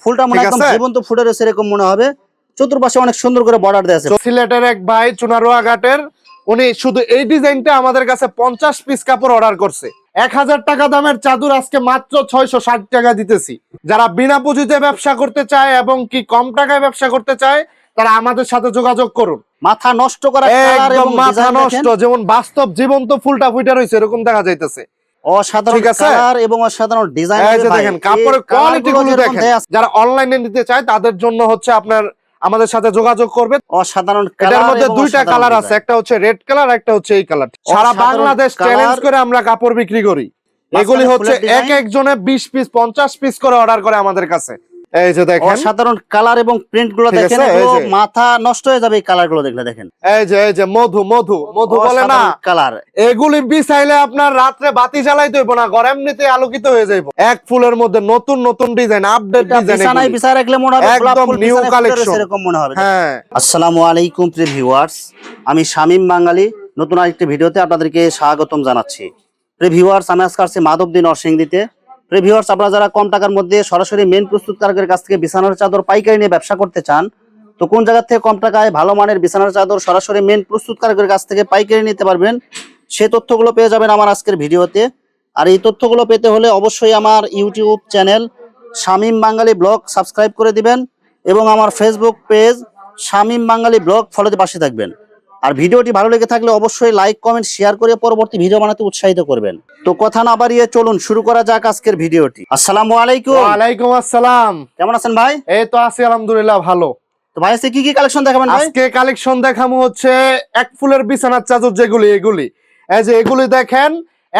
ফুলটা মনে একদম জীবন্ত ফুটে রয়েছে এরকম মনে হবে। চতুর্পাশে অনেক সুন্দর করে বর্ডার দেয়া আছে। সিলেটের এক ভাই চুনারুয়া ঘাটের, উনি শুধু এই ডিজাইনটা আমাদের কাছে 50 পিস কাপড় অর্ডার করছে। 1000 টাকা দামের চাদর আজকে মাত্র 660 টাকা দিতেছি। যারা বিনা পুঁজিতে ব্যবসা করতে চায় এবং কি কম টাকায় ব্যবসা করতে চায় তারা আমাদের সাথে যোগাযোগ করুন। মাথা নষ্ট করা কালার এবং মাথা নষ্ট, যেমন বাস্তব জীবন্ত ফুলটা ফুটে রয়েছে এরকম দেখা যাইতেছে। অসাধারণ কালার এবং অসাধারণ ডিজাইন। এই যে দেখেন কাপড়ের কোয়ালিটি গুলো দেখেন। যারা অনলাইনে নিতে চায় তাদের জন্য হচ্ছে আপনার আমাদের সাথে যোগাযোগ করবে। অসাধারণ কালার, এর মধ্যে দুইটা কালার আছে, একটা হচ্ছে রেড কালার, একটা হচ্ছে এই কালার। সারা বাংলাদেশ চ্যালেঞ্জ করে আমরা কাপড় বিক্রি করি। এগুলি হচ্ছে এক একজনে 20 পিস 50 পিস করে অর্ডার করে আমাদের কাছে। এই যে দেখেন অসাধারণ কালার এবং প্রিন্ট গুলো দেখেন, মাথা নষ্ট হয়ে যাবে এই কালার গুলো দেখলে। দেখেন এই যে মধু মধু মধু বলে না কালার, এগুলি বিছাইলে আপনার রাত্রে বাতি জ্বালাইতে হইব না, ঘর এমনিতে আলোকিত হয়ে যাইব। এক ফুলের মধ্যে নতুন নতুন ডিজাইন, আপডেট ডিজাইন, বিছানায় বিছায় রাখলে মনে হবে একদম নিউ কালেকশন এরকম মনে হবে। হ্যাঁ। আসসালামু আলাইকুম প্রিয় ভিউয়ার্স, আমি শামীম বাঙালি নতুন আরেকটি ভিডিওতে আপনাদেরকে স্বাগতম জানাচ্ছি। প্রিয় ভিউয়ার্স, আমি আজকে আসছি মাধবদী নরসিংদীতে। প্রিয় ভিউয়ার্স, আপনারা যারা কম টাকার মধ্যে সরাসরি মেন প্রস্তুতকারকের কাছ থেকে বিছানার চাদর পাইকারি নিয়ে ব্যবসা করতে চান, তো কোন জায়গা থেকে কম টাকায় ভালো মানের বিছানার চাদর সরাসরি মেন প্রস্তুতকারকের কাছ থেকে পাইকারি নিতে পারবেন, সেই তথ্যগুলো পেয়ে যাবেন আমার আজকের ভিডিওতে। আর এই তথ্যগুলো পেতে হলে অবশ্যই আমার ইউটিউব চ্যানেল শামীম বাঙালি ব্লগ সাবস্ক্রাইব করে দিবেন এবং আমার ফেসবুক পেজ শামীম বাঙালি ব্লগ ফলোতে পাশে থাকবেন। আর ভিডিওটি ভালো লেগে থাকলে অবশ্যই লাইক কমেন্ট শেয়ার করে পরবর্তী ভিডিও বানাতে উৎসাহিত করবেন। তো কথা না বাড়িয়ে চলুন শুরু করা যাক আজকের ভিডিওটি। আসসালামু আলাইকুম। ওয়া আলাইকুম আসসালাম। কেমন আছেন ভাই? এই তো আছি আলহামদুলিল্লাহ ভালো। তো ভাই আজকে কি কি কালেকশন দেখাবেন ভাই? আজকে কালেকশন দেখাবো হচ্ছে এক ফুলের বিছানার চাদর, যেগুলি এগুলি এই যে এগুলি দেখেন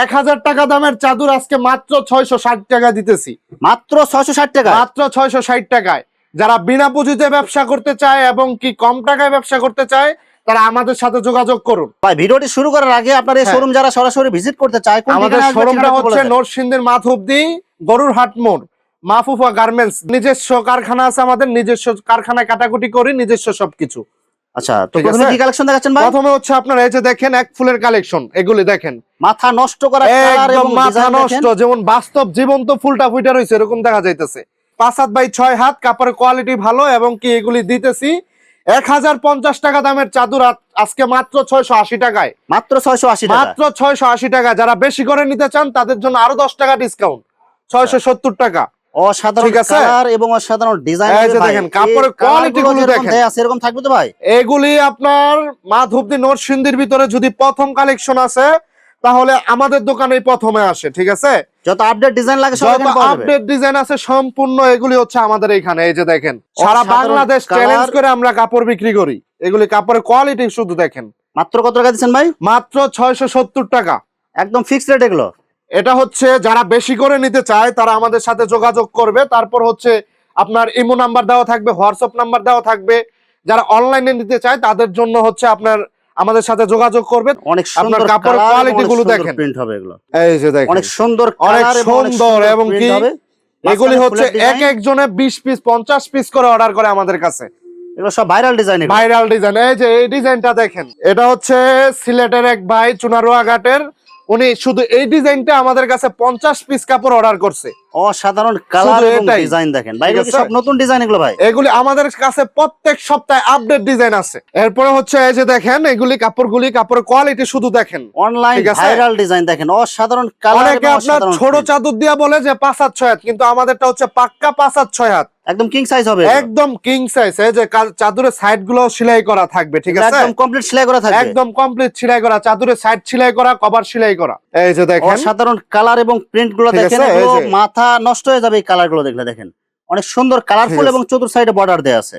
1000 টাকা দামের চাদর আজকে মাত্র 660 টাকা দিতেছি। মাত্র 660 টাকা? মাত্র 660 টাকায়। যারা বিনা পুঁজিতে ব্যবসা করতে চায় এবং কি কম টাকায় ব্যবসা করতে চায় তারা আমাদের সাথে যোগাযোগ করুন। ভাই ভিডিওটি শুরু করার আগে আপনার এই শোরুম যারা সরাসরি ভিজিট করতে চায়, আমাদের শোরুমটা হচ্ছে নরসিংদীর মাধবদী গরুর হাট মোড়, মাহফুফা গার্মেন্টস। নিজস্ব কারখানা আছে আমাদের, নিজস্ব কারখানায় কাটাকুটি করি, নিজস্ব সবকিছু। আচ্ছা, তো প্রথমে কি কালেকশন দেখাচ্ছেন ভাই? প্রথমে হচ্ছে আপনারা এই যে দেখেন এক ফুলের কালেকশন, এগুলি দেখেন মাথা নষ্ট করা কালার এবং মাথা নষ্ট, যেমন বাস্তব জীবন্ত ফুলটা ফুটে রয়েছে এরকম দেখা যাইতেছে। 5 হাত বাই 6 হাত, কাপড়ের কোয়ালিটি ভালো এবং কি এগুলি দিতেছি 1050 টাকা দামের চাদর আজকে মাত্র 680 টাকায়। মাত্র 680 টাকা? মাত্র 680 টাকা। যারা বেশি করে নিতে চান তাদের জন্য আরো 10 টাকা ডিসকাউন্ট, 670 টাকা। অসাধারণ কালার এবং অসাধারণ ডিজাইন। এই যে দেখেন কাপড়ের কোয়ালিটি গুলো দেখেন, এরকম থাকবে তো ভাই? এগুলি আপনার মাধবদী নরসিংদীর ভিতরে যদি প্রথম কালেকশন আছে তাহলে আমাদের দোকানে প্রথমে আসে, ঠিক আছে? যত আপডেট ডিজাইন লাগে সব যত আপডেট ডিজাইন আছে সম্পূর্ণ এগুলি হচ্ছে আমাদের এখানে। এই যে দেখেন সারা বাংলাদেশ চ্যালেঞ্জ করে আমরা কাপড় বিক্রি করি। এগুলি কাপড়ের কোয়ালিটি শুধু দেখেন। মাত্র কত টাকা দিচ্ছেন ভাই? মাত্র 670 টাকা, একদম ফিক্সড রেট এগুলো। এটা হচ্ছে যারা বেশি করে নিতে চায় তারা আমাদের সাথে যোগাযোগ করবে। তারপর হচ্ছে আপনার ইমো নাম্বার দেওয়া থাকবে, হোয়াটসঅ্যাপ নাম্বার দেওয়া থাকবে। যারা অনলাইনে নিতে চায় তাদের জন্য হচ্ছে আপনার আমাদের সাথে যোগাযোগ করবে। অনেক সুন্দর কাপড়ের কোয়ালিটি গুলো দেখেন, প্রিন্ট হবে এগুলো। এই যে দেখেন অনেক সুন্দর অনেক কালার সুন্দর এবং কি এগুলি হচ্ছে এক একজনে 20 পিস 50 পিস করে অর্ডার করে আমাদের কাছে। এগুলো সব ভাইরাল ডিজাইন। Viral design. এই যে এই ডিজাইনটা দেখেন, এটা হচ্ছে সিলেটের এক ভাই চুনারুয়া ঘাটের, উনি শুধু এই ডিজাইনটা আমাদের কাছে 50 পিস কাপড় অর্ডার করছে। অসাধারণ কালার এবং ডিজাইন দেখেন ভাই, এগুলো সব নতুন ডিজাইন এগুলো ভাই। এগুলি আমাদের কাছে প্রত্যেক সপ্তাহে আপডেট ডিজাইন আছে। এরপরে হচ্ছে এই যে দেখেন এগুলি কাপড়গুলি, কাপড়ের কোয়ালিটি শুধু দেখেন, অনলাইন ভাইরাল ডিজাইন দেখেন, অসাধারণ কালার। অনেকে আপনার ছোট চাদর দিয়া বলে যে 5 হাত 6 হাত, কিন্তু আমাদেরটা হচ্ছে পাক্কা 5 হাত 6 হাত, একদম কিং সাইজ হবে। একদম কিং সাইজ। এই যে চাদরের সাইড গুলো সেলাই করা থাকবে, ঠিক আছে? একদম কমপ্লিট সেলাই করা থাকবে, একদম কমপ্লিট সেলাই করা, চাদরের সাইড সেলাই করা, কভার সেলাই করা। এই যে দেখেন অসাধারণ কালার এবং প্রিন্ট গুলো দেখেন, মাথা নষ্ট হয়ে যাবে এই কালার গুলো দেখলে। দেখেন অনেক সুন্দর কালারফুল এবং চতুর সাইডে বর্ডার দেয়া আছে।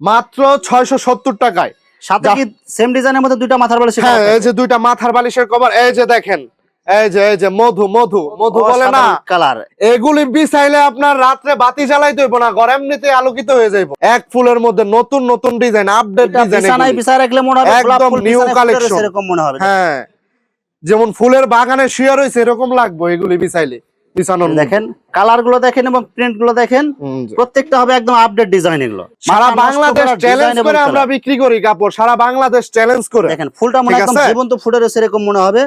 মাত্র 670 টাকায়। সাথে কি সেম ডিজাইনের মধ্যে দুইটা মাথার বালিশের? হ্যাঁ, এই যে দুইটা মাথার বালিশের কভার। এই যে দেখেন এই যে মধু মধু মধু বলে না কালার, এগুলি বিছাইলে আপনার রাত্রে বাতি জ্বালাইতে হইব না, ঘর এমনিতে আলোকিত হয়ে যাইব। এক ফুলের মধ্যে নতুন নতুন ডিজাইন, আপডেট ডিজাইন। বিছানায় বিছায় রাখলে মনে হবে একদম নিউ কালেকশন এরকম মনে হবে। হ্যাঁ, যেমন ফুলের বাগানে শুয়ে রয়েছে এরকম লাগবে এগুলি বিছাইলে। বিছানোর দেখেন কালার গুলো দেখেন এবং প্রিন্ট গুলো দেখেন, প্রত্যেকটা হবে একদম আপডেট ডিজাইন। এগুলো সারা বাংলাদেশ চ্যালেঞ্জ করে আমরা বিক্রি করি কাপড়, সারা বাংলাদেশ চ্যালেঞ্জ করে। দেখেন ফুলটা মনে একদম জীবন্ত ফুটে রয়েছে এরকম মনে হবে।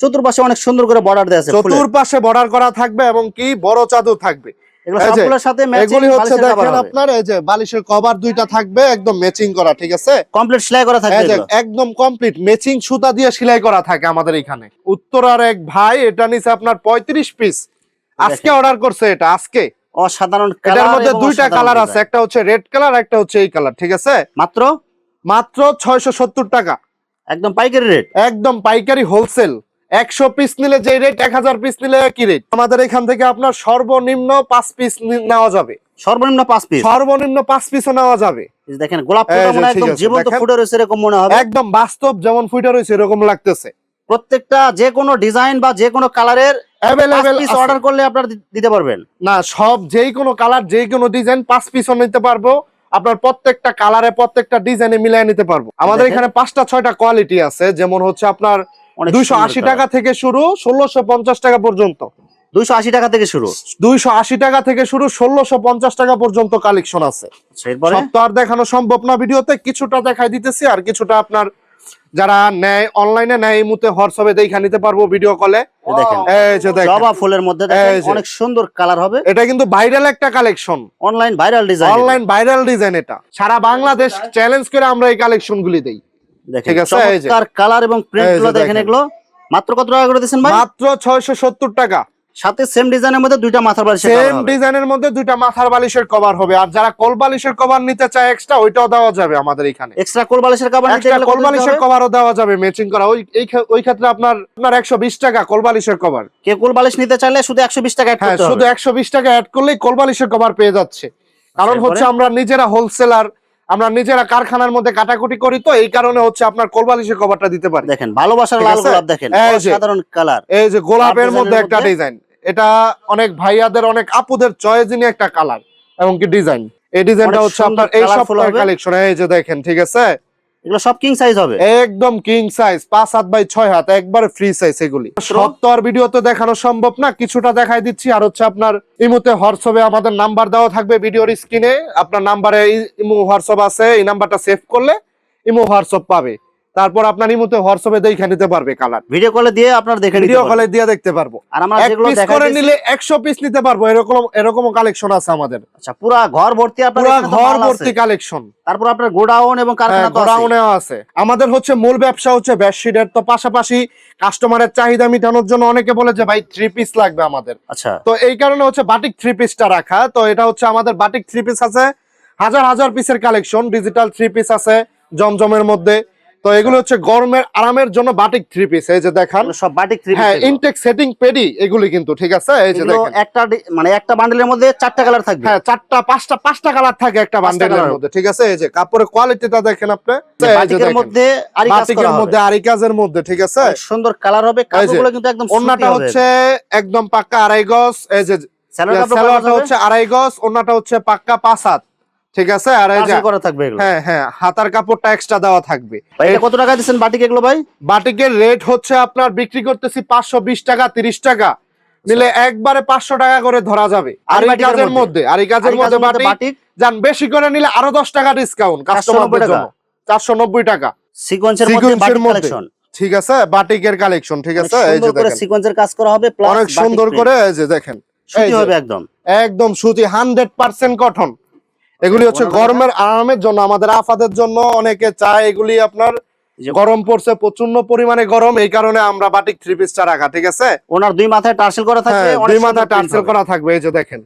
চতুর্পাশে অনেক সুন্দর করে বর্ডার দেয়া আছে, চতুর্পাশে বর্ডার করা থাকবে এবং কি বড় চাদর থাকবে। এগুলো এই যে, সবগুলোর সাথে ম্যাচিং এগুলি হচ্ছে বালিশের কভার দেখেন হবে, আপনার এই যে বালিশের কভার দুইটা থাকবে একদম ম্যাচিং করা, ঠিক আছে? কমপ্লিট সেলাই করা থাকবে এই যে এগুলো। একদম কমপ্লিট ম্যাচিং সুতা দিয়ে সেলাই করা থাকে আমাদের এখানে। উত্তরার এক ভাই এটা নিছে আপনার 35 পিস, আজকে অর্ডার করছে এটা আজকে। অসাধারণ এটার কালার মধ্যে এবং দুইটা অসাধারণ কালার আছে, ডিজাইন। একটা হচ্ছে রেড কালার, একটা হচ্ছে এই কালার, ঠিক আছে? মাত্র মাত্র 670 টাকা, একদম পাইকারি রেট। একদম পাইকারি হোলসেল। 100 পিস নিলে যে রেট, 1000 পিস নিলে একই রেট। আমাদের এখান থেকে আপনার সর্বনিম্ন 5 পিস নেওয়া যাবে, সর্বনিম্ন 5 পিস। সর্বনিম্ন 5 পিসও নেওয়া যাবে। এই যে দেখেন গোলাপ এই ফুলটা যে মনে হয় ঠিক একদম আছে, জীবন্ত দেখেন। ফুটে রয়েছে এরকম মনে হবে। একদম বাস্তব যেমন ফুটে রয়েছে এরকম লাগতেছে। প্রত্যেকটা যে কোনো ডিজাইন বা যে কোনো কালারের অ্যাভেলেবেল পিস অর্ডার করলে আপনারা দিতে পারবেন। না, সব যেই কোনো কালার যেই কোনো ডিজাইন 5 পিসও নিতে পারবো। আপনার প্রত্যেকটা কালারে প্রত্যেকটা ডিজাইনে মিলিয়ে নিতে পারবো। আমাদের দেখেন। এখানে 5টা 6টা কোয়ালিটি আছে, যেমন হচ্ছে আপনার অনেক 280 সুন্দর টাকা থেকে শুরু 1650 টাকা পর্যন্ত। 280 টাকা থেকে শুরু। 280 টাকা থেকে শুরু 1650 টাকা পর্যন্ত কালেকশন আছে। আচ্ছা, এরপরে সব তো আর দেখানো সম্ভব না ভিডিওতে, কিছুটা দেখাই দিতেছি, আর কিছুটা আপনার যারা নেয় অনলাইনে নেয় এই মুহূর্তে হোয়াটসঅ্যাপে দেখে নিতে পারবো ভিডিও কলে। এই দেখেন এই যে দেখেন, জবা ফুলের মধ্যে দেখেন এই যে। অনেক সুন্দর কালার হবে। এটা কিন্তু ভাইরাল একটা collection, online viral design. Online viral design. এটা সারা বাংলাদেশ চ্যালেঞ্জ করে আমরা এই কালেকশন গুলি দেই। দেখেন ঠিক আছে, এই যে। চমৎকার কালার এবং প্রিন্ট এই যে গুলো দেখেন দেখেন। এগুলো মাত্র কত টাকা করে দিয়েছেন ভাই? মাত্র 670 টাকা। সাথে সেম ডিজাইনের মধ্যে দুইটা মাথার বালিশের সেম কভার হবে। ডিজাইনের মধ্যে দুইটা মাথার বালিশের কভার হবে। আর যারা কোল বালিশের কভার নিতে চায় এক্সট্রা, ওইটাও দেওয়া যাবে আমাদের এখানে। এক্সট্রা কোল বালিশের কভার নিতে এক্সট্রা গেলে কোল বালিশের কভারও দেওয়া যাবে ম্যাচিং করা। ওই ক্ষেত্রে আপনার 120 টাকা কোল বালিশের কভার। কে কোল বালিশ নিতে চাইলে শুধু 120 টাকা অ্যাড হ্যাঁ, করতে শুধু হবে। 120 টাকা অ্যাড করলেই কোল বালিশের কভার পেয়ে যাচ্ছে। কারণ এরপরে? হচ্ছে আমরা নিজেরা হোলসেলার, আমরা নিজেরা কারখানার মধ্যে কাটাকুটি করি, তো এই কারণে হচ্ছে আপনার কোল বালিশের কভারটা দিতে পারি। দেখেন ভালোবাসার ঠিক লাল আছে? গোলাপ দেখেন এই যে। অসাধারণ কালার। এই যে গোলাপের ডিজাইনের মধ্যে একটা মধ্যে? ডিজাইন, এটা অনেক ভাইয়াদের অনেক আপুদের চয়েসিনি একটা কালার এবং কি ডিজাইন। এই ডিজাইনটা অনেক হচ্ছে সুন্দর আপনার এই colourful সপ্তাহের হবে। কালেকশন। এই যে দেখেন, ঠিক আছে? এগুলো সব কিং সাইজ হবে। একদম কিং সাইজ, 5 হাত বাই 6 হাত, একবারে ফ্রি সাইজ। এগুলি সব তো আর ভিডিওতে দেখানো সম্ভব না, কিছুটা দেখাই দিচ্ছি। আর হচ্ছে আপনার ইমোতে হোয়াটসঅ্যাপে আমাদের নাম্বার দেওয়া থাকবে ভিডিওর স্ক্রিনে। আপনার নাম্বারে ইমো হোয়াটসঅ্যাপ আছে, এই নাম্বারটা সেভ করলে ইমো হোয়াটসঅ্যাপ পাবে। তারপর আপনার ইমোতে হোয়াটসঅ্যাপে দেখে নিতে পারবে কালার। ভিডিও কলে দিয়ে আপনারা দেখে নিতে ভিডিও পারবেন। কলে দিয়ে দেখতে পারবো। আর আমরা এক যেগুলো পিস দেখাই করে দিয়েছি- নিলে 100 পিস নিতে পারবো, এরকমও কালেকশন আছে আমাদের। আচ্ছা, পুরা ঘর ভর্তি আপনার পুরো এখানে তো ঘর মাল আছে। ভর্তি কালেকশন। তারপর আপনার গোডাউন এবং কারখানা তো আছে। গোডাউনেও আছে। আমাদের হচ্ছে মূল ব্যবসা হচ্ছে বেডশিটের, তো পাশাপাশি কাস্টমারের চাহিদা মেটানোর জন্য অনেকে বলে যে ভাই 3 পিস লাগবে আমাদের। আচ্ছা, তো এই কারণে হচ্ছে বাটিক 3 পিসটা রাখা। তো এটা হচ্ছে আমাদের বাটিক 3 পিস আছে, হাজার হাজার পিসের কালেকশন। ডিজিটাল 3 পিস আছে জমজমের মধ্যে। তো এগুলো হচ্ছে গরমের আরামের জন্য বাটিক 3 পিস। এই যে দেখান, এগুলো সব বাটিক 3 হ্যাঁ, পিস। ইনটেক সেটিং পেডি এগুলি কিন্তু, ঠিক আছে? এই যে দেখেন, একটা মানে একটা বান্ডেলের মধ্যে 4টা কালার থাকবে। হ্যাঁ, 4টা 5টা কালার থাকে একটা বান্ডেলের colour। মধ্যে, ঠিক আছে? এই যে কাপড়ের কোয়ালিটিটা দেখেন আপনি। এই যে বাটিকের দেখেন, মধ্যে আরি কাজ বাটিকের করা হবে। মধ্যে আরি কাজের মধ্যে, ঠিক আছে? অনেক সুন্দর কালার হবে। কাপড়গুলো কিন্তু একদম সুতি ওন্নাটা হবে। হচ্ছে একদম পাক্কা 2.5 গজ। এই যে সালোয়ার কাপড় সালোয়ারটা হচ্ছে 2.5 গজ, ওন্নাটা হচ্ছে পাক্কা 5 হাত, ঠিক আছে? আর এই যে পার্সেল করা থাকবে এগুলো। হ্যাঁ হ্যাঁ, হাতার কাপড়টা এক্সট্রা দেওয়া থাকবে। ভাই, এটা কত টাকা দিচ্ছেন বাটিক এগুলো ভাই? বাটিকের রেট হচ্ছে আপনার বিক্রি করতেছি 520 টাকা, 30 টাকা নিলে একবারে 500 টাকা করে ধরা যাবে। আর এই বাটিকের কাজের মধ্যে, আর এই কাজের মধ্যে বাটিক যান বেশি করে নিলে আরো 10 টাকা ডিসকাউন্ট কাস্টমারদের জন্য। 490 টাকা সিকোয়েন্সের মধ্যে সিকোয়েন্সের বাটিক মধ্যে, কালেকশন। ঠিক আছে? বাটিকের কালেকশন, ঠিক আছে? এই যে সুন্দর করে দেখেন, সিকোয়েন্সের কাজ করা হবে, প্লাস অনেক সুন্দর করে। এই যে দেখেন, সুতি এই যে, হবে একদম। একদম সুতি, 100% কটন। এগুলি হচ্ছে গরমের আরামের জন্য, আমাদের আফাদের জন্য অনেকে চায়। এগুলি আপনার গরম পড়ছে, প্রচন্ড পরিমাণে গরম, এই কারণে আমরা বাটিক 3 পিসটা রাখা, ঠিক আছে? ওনার দুই মাথায় টার্সেল করা থাকবে, হ্যাঁ, অনেক দুই সুন্দর মাথা print টার্সেল হবে। করা থাকবে। এই যে দেখেন,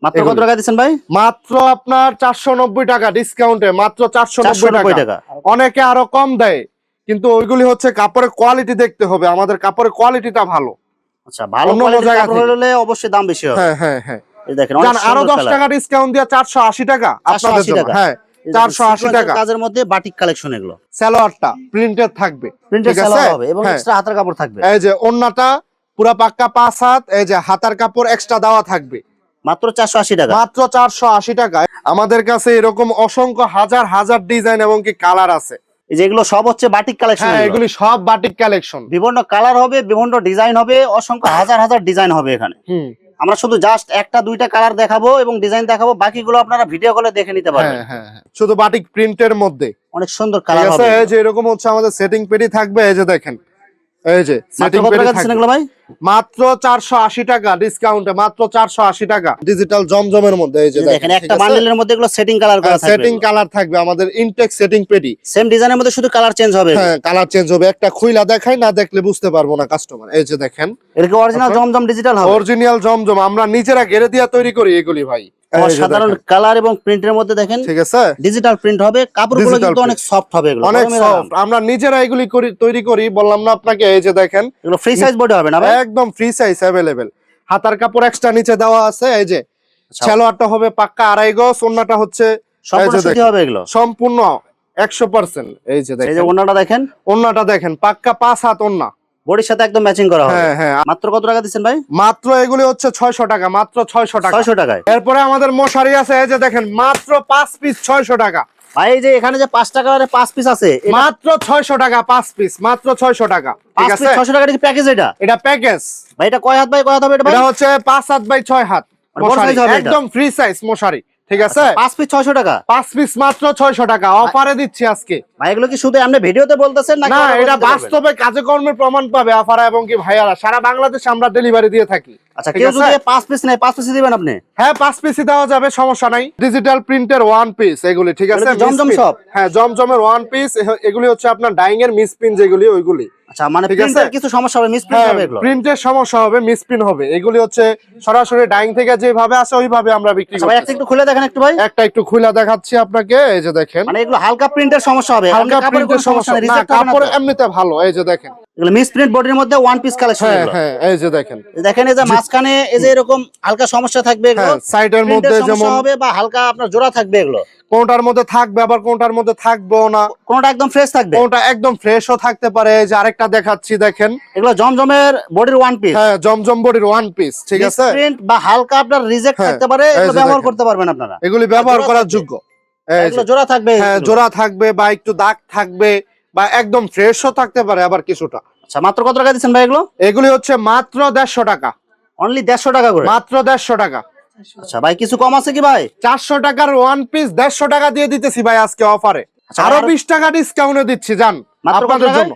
মাত্র কত টাকা দিচ্ছেন ভাই? মাত্র আপনার 490 টাকা ডিসকাউন্টে, মাত্র 490 490 টাকা। টাকা। অনেকে আরো কম দেয়, কিন্তু ওইগুলি হচ্ছে কাপড়ের কোয়ালিটি দেখতে হবে, আমাদের কাপড়ের কোয়ালিটিটা ভালো। আচ্ছা, ভালো অন্য কোয়ালিটির জায়গা কাপড় থেকে। হলে অবশ্যই দাম বেশি হবে। হ্যাঁ হ্যাঁ হ্যাঁ, এই দেখেন অনেক জান আরো সুন্দর 10 কালার। টাকা ডিসকাউন্ট দিয়ে 480 টাকা আপনাদের 480 জন্য। টাকা। হ্যাঁ, এই দেখেন 480 সিকোয়েন্সের টাকা। কাজের মধ্যে বাটিক কালেকশন এগুলো। সালোয়ারটা প্রিন্টেড থাকবে, প্রিন্টেড ঠিক আছে? সালোয়ার হবে এবং হ্যাঁ। এক্সট্রা হাতের কাপড় থাকবে। এই যে ওন্নাটা পুরা পাক্কা 5 হাত, এই যে হাতার কাপড় এক্সট্রা দেওয়া থাকবে, মাত্র 480 টাকা। মাত্র 480 টাকা। আমাদের কাছে এরকম অসংখ্য হাজার হাজার ডিজাইন এবং কি কালার আছে। এই যে এগুলো সব হচ্ছে বাটিক কালেকশন। হ্যাঁ, এগুলি সব বাটিক কালেকশন। বিভিন্ন কালার হবে, বিভিন্ন ডিজাইন হবে, অসংখ্য হাজার হাজার ডিজাইন হবে এখানে। আমরা শুধু জাস্ট একটা দুইটা কালার দেখাবো এবং ডিজাইন দেখাবো, বাকিগুলো আপনারা ভিডিও কলে দেখে নিতে পারবেন। হ্যাঁ হ্যাঁ হ্যাঁ, শুধু বাটিক প্রিন্টের মধ্যে, অনেক সুন্দর ঠিক কালার আছে? হবে। এই যে এরকম হচ্ছে আমাদের সেটিং পেডি থাকবে। এই যে দেখেন, এই যে মাত্র সেটিং কত পেডি টাকা দিচ্ছেন থাকবে। এগুলো ভাই? মাত্র 480 টাকা ডিসকাউন্টে, মাত্র 480 টাকা ডিজিটাল জমজমের মধ্যে। এই যে দেখেন একটা বান্ডেলের মধ্যে এগুলো সেটিং কালার করা থাকবে, সেটিং কালার থাকবে আমাদের ইনটেক সেটিং পেটি, সেম ডিজাইনের মধ্যে শুধু কালার চেঞ্জ হবে। হ্যাঁ কালার চেঞ্জ হবে, একটা খুইলা দেখাই, না দেখলে বুঝতে পারবো না কাস্টমার। এই যে দেখেন এটা কি অরিজিনাল জমজম ডিজিটাল হবে? অরিজিনাল জমজম আমরা নিজেরা ঘেরে দিয়ে তৈরি করি এগুলি ভাই। সাধারণ কালার এবং প্রিন্টের মধ্যে দেখেন, ঠিক আছে ডিজিটাল প্রিন্ট হবে, কাপড়গুলো কিন্তু অনেক সফট হবে, এগুলো অনেক সফট, আমরা নিজেরা এগুলি করি তৈরি করি, বললাম না আপনাকে। এই যে দেখেন এগুলো ফ্রি সাইজ বডি হবে না ভাই? একদম ফ্রি সাইজ अवेलेबल, হাতার কাপড় এক্সট্রা নিচে দেওয়া আছে। এই যে সালোয়ারটা হবে পাক্কা 2.5 গজ, ওন্নাটা হচ্ছে সম্পূর্ণ সুতি হবে, এগুলো সম্পূর্ণ 100%। এই যে দেখেন, এই যে ওন্নাটা দেখেন, ওন্নাটা দেখেন পাক্কা 5 হাত ওন্না, বডির সাথে একদম ম্যাচিং করা হবে। হ্যাঁ হ্যাঁ। মাত্র কত টাকা দিচ্ছেন ভাই? মাত্র এগুলি হচ্ছে 600 টাকা, মাত্র 600 টাকা। 600 টাকায়। এরপরে আমাদের মশারি আছে, এই যে দেখেন মাত্র 5 পিস 600 টাকা। ভাই এই যে এখানে যে 5 টাকা করে 5 পিস আছে, মাত্র 600 টাকা 5 পিস, মাত্র 600 টাকা। ঠিক 5 আছে, পিস 600 টাকা কি প্যাকেজ? এটা প্যাকেজ ভাই এটা কয় হাত বাই কয় হাত হবে এটা ভাই? এটা হচ্ছে 5 হাত বাই 6 হাত বড় মশারি, size হবে এটা। একদম ফ্রি সাইজ মশারি। ঠিক আছে, 5 পিস 600 টাকা। 5 পিস মাত্র 600 টাকা অফারে দিচ্ছি আজকে। ভাই এগুলো কি শুধু আপনি ভিডিওতে বলতেছেন নাকি না, order এটা করতে পারবেন? বাস্তবে কাজে কর্মে প্রমাণ পাবে আফারা এবং কি ভাইয়ারা সারা বাংলাদেশে আমরা ডেলিভারি দিয়ে থাকি। আচ্ছা, ঠিক কেউ আছে? যদি 5 পিস নেয় 5 পিস দিবেন আপনি? হ্যাঁ 5 পিসই দেওয়া যাবে, সমস্যা নাই। ডিজিটাল প্রিন্টের 1 পিস এগুলি, ঠিক আছে, এগুলো কি জমজম মিস সব? প্রিন্ট। হ্যাঁ জমজমের 1 পিস, এগুলি হচ্ছে আপনার ডাইং এর মিস প্রিন্ট যেগুলি ওইগুলি। আচ্ছা, মানে ঠিক আছে? প্রিন্টের কিছু সমস্যা হবে, মিস প্রিন্ট হবে এগুলো? প্রিন্টের সমস্যা হবে, মিস প্রিন্ট হবে, এগুলি হচ্ছে সরাসরি ডাইং থেকে যেভাবে আসে ওইভাবে আমরা বিক্রি আচ্ছা করি। ভাই একটা একটু খুলে দেখেন একটু ভাই। একটা একটু খুলে দেখাচ্ছি আপনাকে। এই যে দেখেন মানে এগুলো হালকা প্রিন্টের সমস্যা হবে, হালকা কাপড়ের প্রিন্টের কোনো সমস্যা নেই, না, রিজেক্ট হবে না কাপড় তো? এমনিতে ভালো। এই যে দেখেন, এগুলো মিস প্রিন্ট বডির মধ্যে ওয়ান পিস কালেকশন হ্যাঁ এগুলো। হ্যাঁ এই যে দেখেন, দেখেন এই যে মাঝখানে এই যে এরকম হালকা সমস্যা থাকবে, এগুলো হ্যাঁ সাইডের মধ্যে প্রিন্টের যেমন সমস্যা হবে বা হালকা আপনার জোড়া থাকবে, এগুলো কোনটার মধ্যে থাকবে আবার কোনটার মধ্যে থাকবেও না, কোনটা একদম ফ্রেশ থাকবে, কোনটা একদম ফ্রেশও থাকতে পারে। এই যে আরেকটা দেখাচ্ছি দেখেন, এগুলো জমজমের বডির ওয়ান পিস, হ্যাঁ জমজম বডির 1 পিস। ঠিক আছে, প্রিন্ট বা হালকা আপনার রিজেক্ট হ্যাঁ, থাকতে পারে, এই এগুলো যে ব্যবহার দেখেন। করতে পারবেন আপনারা, এগুলি ব্যবহার জোড়া করার থাকবে। যোগ্য। এই যে, এগুলো জোড়া থাকবে, হ্যাঁ এগুলো। জোড়া থাকবে বা একটু দাগ থাকবে বা একদম ফ্রেশও থাকতে পারে আবার কিছুটা। আচ্ছা, মাত্র কত টাকা দিচ্ছেন ভাই এগুলো? এগুলি হচ্ছে মাত্র 150 টাকা, অনলি 150 টাকা করে? মাত্র 150 টাকা। আচ্ছা ভাই কিছু কম আছে কি ভাই? 400 টাকার 1 পিস 150 টাকা দিয়ে দিতেছি ভাই আজকে অফারে। আচ্ছা, আরো আর- 20 টাকা ডিসকাউন্টে দিচ্ছি, জান মাত্র কত আপনাদের টাকায়? জন্য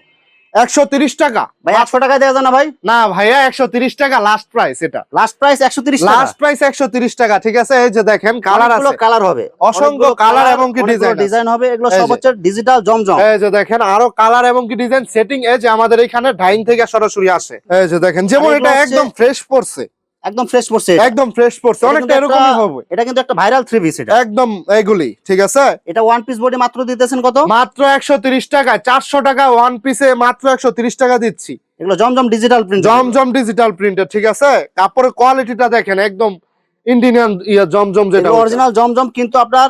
130 টাকা। ভাই 800 টাকা দেওয়া যায় না ভাই? না ভাইয়া 130 টাকা লাস্ট প্রাইস, এটা লাস্ট প্রাইস 130 টাকা। লাস্ট প্রাইস 130 টাকা। ঠিক আছে, এই যে দেখেন কালার আছে, কালার হবে, অসংখ্য কালার এবং কি ডিজাইন হবে, এগুলো এই সব যে। হচ্ছে ডিজিটাল জমজম। এই যে দেখেন আরো কালার এবং কি ডিজাইন সেটিং, এই যে আমাদের এখানে ডাইং থেকে সরাসরি আসে। এই যে দেখেন যেমন আর এগুলো এটা হচ্ছে- একদম ফ্রেশ পড়ছে, একদম ফ্রেশ পড়ছে, একদম ফ্রেশ পড়ছে, অনেকটা এরকমই হবে, এটা কিন্তু একটা ভাইরাল থ্রি পিস, এটা একদম এগুলি। ঠিক আছে, এটা ওয়ান পিস বডি মাত্র দিতেছেন কত? মাত্র 130 টাকা, 400 টাকা 1 পিসে মাত্র 130 টাকা দিচ্ছি। এগুলো জমজম ডিজিটাল প্রিন্ট, জমজম ডিজিটাল প্রিন্টার। ঠিক আছে, কাপড়ের কোয়ালিটিটা দেখেন একদম ইন্ডিয়ান জমজম যেটা অরিজিনাল জমজম, কিন্তু আপনার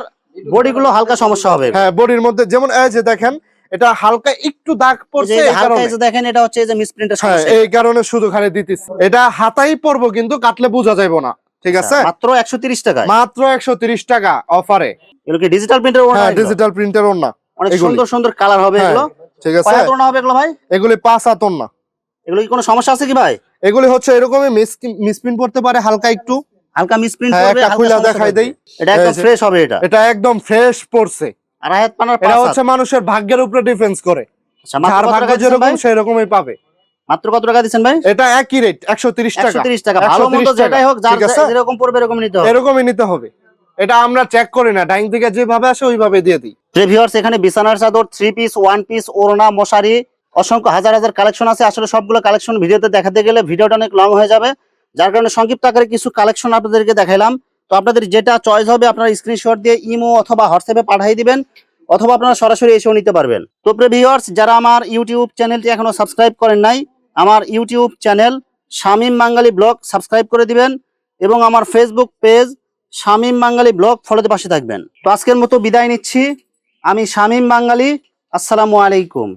বডি গুলো হালকা সমস্যা হবে। হ্যাঁ বডির মধ্যে যেমন এই যে দেখেন এটা হালকা একটু দাগ এই পড়ছে, যে এই হালকা কারণে এই যে দেখেন, এটা হচ্ছে এই যে মিস প্রিন্টের হ্যাঁ সমস্যা। এই কারণে শুধু খালি দিতেছি, এটা হাতাই পড়বো কিন্তু কাটলে বোঝা যাবে না। ঠিক আছে, মাত্র 130 টাকা, মাত্র 130 টাকা অফারে। এগুলো কি ডিজিটাল প্রিন্টের ওনা? হ্যাঁ ডিজিটাল প্রিন্টার ওন্না, অনেক এগুলি। সুন্দর সুন্দর কালার হবে হ্যাঁ, এগুলো। ঠিক আছে, কয় হাত ওনা হবে এগুলো ভাই? এগুলি 5 হাত ওন্না। এগুলো কি কোনো সমস্যা আছে কি ভাই? এগুলি হচ্ছে এরকমই মিসপ্রিন্ট পড়তে পারে হালকা একটু, হালকা মিস প্রিন্ট হ্যাঁ, করবে, একটা হালকা খুলে সমস্যা দেখাই হবে। দেই। এটা একদম এই যে- ফ্রেশ হবে, এটা এটা একদম ফ্রেশ পড়ছে। আর হাত পানার এটা 5 হচ্ছে মানুষের ভাগ্যের উপরে ডিফেন্স করে, আচ্ছা, মাত্র যার কত ভাগ্য টাকা দিচ্ছেন যেরকম ভাই? সেই রকমই পাবে। মাত্র কত টাকা দিচ্ছেন ভাই? এটা একই রেট 130 টাকা, 130 টাকা। ভালো 130 মন্দ টাকা। যেটাই হোক, যার ঠিক আছে? যেরকম পড়বে এরকম নিতে হবে। এরকমই নিতে হবে, এটা আমরা চেক করি না, ডাইং থেকে যেভাবে আসে ওইভাবে দিয়ে দিই। ভিউয়ার্স, এখানে বিছানার চাদর, থ্রি পিস, ওয়ান পিস, ওড়না, মশারি, অসংখ্য হাজার হাজার কালেকশন আছে। আসলে সবগুলো কালেকশন ভিডিওতে দেখাতে গেলে ভিডিওটা অনেক লং হয়ে যাবে, যার কারণে সংক্ষিপ্ত আকারে কিছু কালেকশন আপনাদেরকে দেখাইলাম। তো আপনাদের যেটা চয়েস হবে আপনারা স্ক্রিনশট দিয়ে ইমো অথবা হোয়াটসঅ্যাপে পাঠিয়ে দিবেন, অথবা আপনারা সরাসরি এসেও নিতে পারবেন। তো প্রিয় ভিউয়ার্স, যারা আমার ইউটিউব চ্যানেলটি এখনো সাবস্ক্রাইব করেন নাই, আমার ইউটিউব চ্যানেল শামীম বাঙালি ব্লগ সাবস্ক্রাইব করে দিবেন, এবং আমার ফেসবুক পেজ শামীম বাঙালি ব্লগ ফলোতে পাশে থাকবেন। তো আজকের মতো বিদায় নিচ্ছি, আমি শামীম বাঙালি। আসসালামু আলাইকুম।